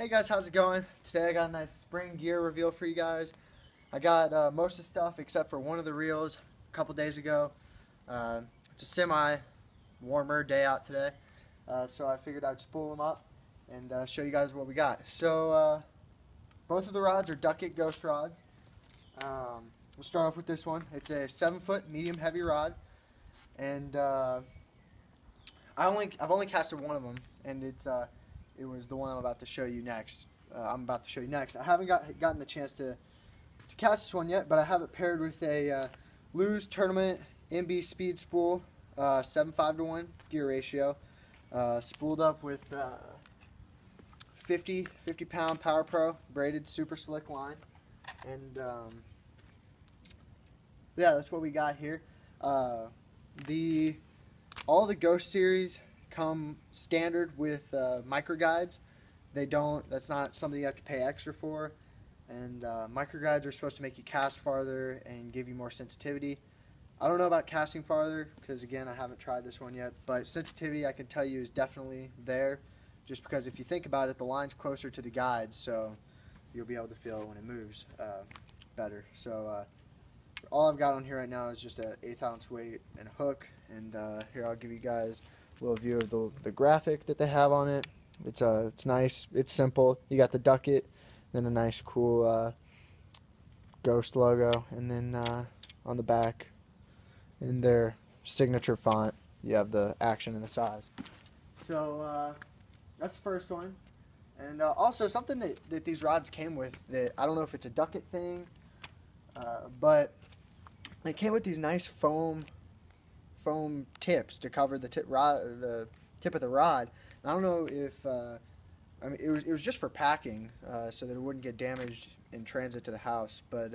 Hey guys, how's it going? Today I got a nice spring gear reveal for you guys. I got most of the stuff except for one of the reels a couple days ago. It's a semi-warmer day out today, so I figured I'd spool them up and show you guys what we got. So both of the rods are Duckett Ghost rods. We'll start off with this one. It's a 7-foot medium heavy rod, and I've only casted one of them, and it was the one I'm about to show you next. I haven't gotten the chance to cast this one yet, but I have it paired with a Lew's Tournament MB Speed Spool, 7:5 to 1 gear ratio, spooled up with 50 pound Power Pro braided super slick line, and yeah, that's what we got here. All the Ghost series come standard with micro guides. That's not something you have to pay extra for. And micro guides are supposed to make you cast farther and give you more sensitivity. I don't know about casting farther because, again, I haven't tried this one yet. But sensitivity, I can tell you, is definitely there. Just because if you think about it, the line's closer to the guides, so you'll be able to feel it when it moves better. So all I've got on here right now is just an 1/8 ounce weight and a hook. And here, I'll give you guys a little view of the graphic that they have on it. It's nice. It's simple. You got the Duckett, then a nice cool Ghost logo, and then on the back, in their signature font, you have the action and the size. So that's the first one. And also something that these rods came with that I don't know if it's a Duckett thing, but they came with these nice foam tips to cover the tip of the rod. And I don't know if I mean it was just for packing, so that it wouldn't get damaged in transit to the house. But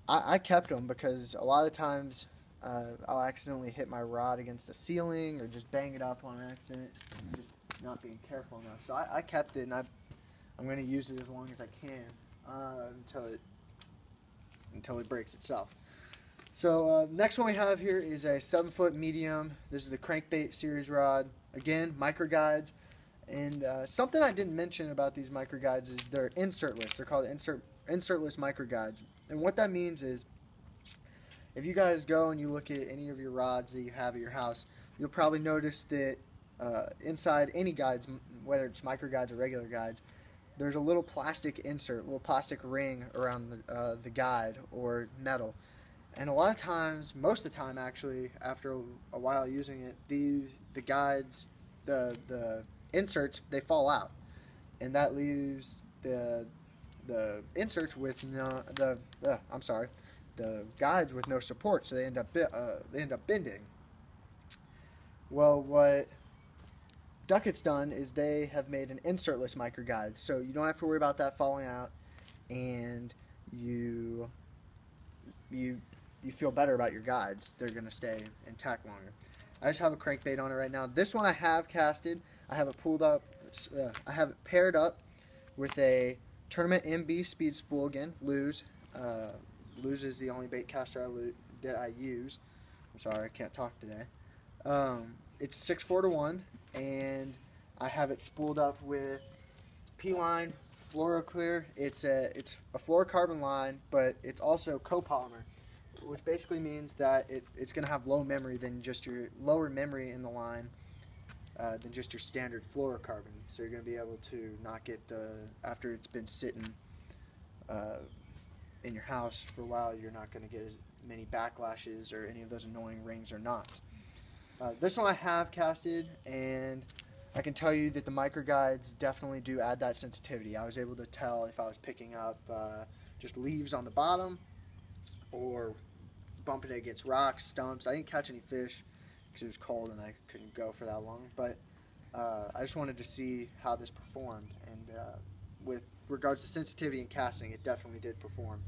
I kept them because a lot of times I'll accidentally hit my rod against the ceiling or just bang it up on accident, just not being careful enough. So I kept it, and I'm going to use it as long as I can until it breaks itself. So next one we have here is a 7-foot medium. This is the Crankbait series rod. Again, micro guides. And something I didn't mention about these micro guides is they're insertless. They're called insertless micro guides. And what that means is, if you guys go and you look at any of your rods that you have at your house, you'll probably notice that inside any guides, whether it's micro guides or regular guides, there's a little plastic insert, little plastic ring around the guide or metal. And a lot of times, most of the time actually, after a while using it, the guides, the inserts, they fall out, and that leaves the inserts with the guides with no support, so they end up bending. Well, what Duckett's done is they have made an insertless micro guide, so you don't have to worry about that falling out, and you feel better about your guides. They're going to stay intact longer. I just have a crankbait on it right now. This one I have casted. I have it pulled up. I have it paired up with a Tournament MB Speed Spool again, Lew's. Lew's is the only bait caster that I use. I'm sorry, I can't talk today. It's 6:4 to 1, and I have it spooled up with P-Line Fluoroclear. It's a fluorocarbon line, but it's also copolymer, which basically means that it's going to have lower memory in the line than just your standard fluorocarbon. So you're going to be able to not get after it's been sitting in your house for a while, you're not going to get as many backlashes or any of those annoying rings or knots. This one I have casted, and I can tell you that the micro guides definitely do add that sensitivity. I was able to tell if I was picking up just leaves on the bottom or bumping it against rocks, stumps. I didn't catch any fish because it was cold and I couldn't go for that long, but I just wanted to see how this performed, and with regards to sensitivity and casting, it definitely did perform.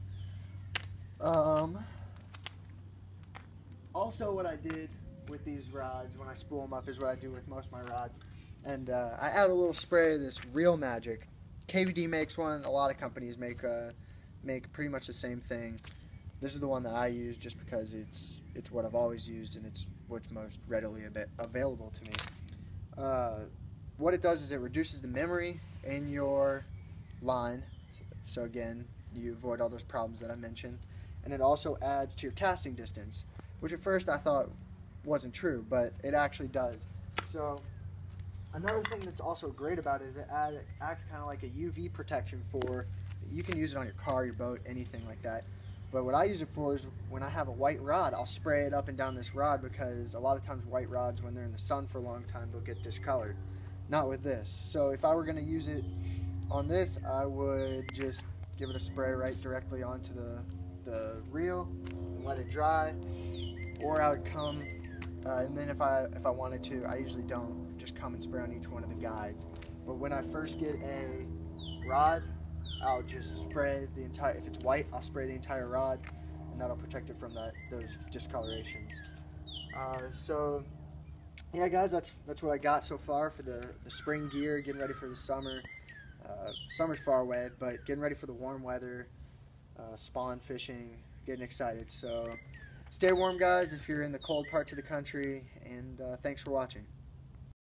Also, what I did with these rods when I spool them up is what I do with most of my rods, and I add a little spray of this Real Magic. KVD makes one. A lot of companies make pretty much the same thing. This is the one that I use just because it's what I've always used, and it's what's most readily available to me. what it does is it reduces the memory in your line. So again, you avoid all those problems that I mentioned. And it also adds to your casting distance, which at first I thought wasn't true, but it actually does. So another thing that's also great about it is it acts kind of like a UV protection for, you can use it on your car, your boat, anything like that. But what I use it for is when I have a white rod, I'll spray it up and down this rod, because a lot of times white rods, when they're in the sun for a long time, they'll get discolored. Not with this. So if I were going to use it on this, I would just give it a spray right directly onto the reel and let it dry. Or I would come, and then if I wanted to, I usually don't, just come and spray on each one of the guides. But when I first get a rod, I'll just spray the entire, if it's white, I'll spray the entire rod, and that'll protect it from those discolorations. So yeah, guys, that's what I got so far for the spring gear, getting ready for the summer. Summer's far away, but getting ready for the warm weather, spawn fishing, getting excited. So stay warm, guys, if you're in the cold parts of the country, and thanks for watching.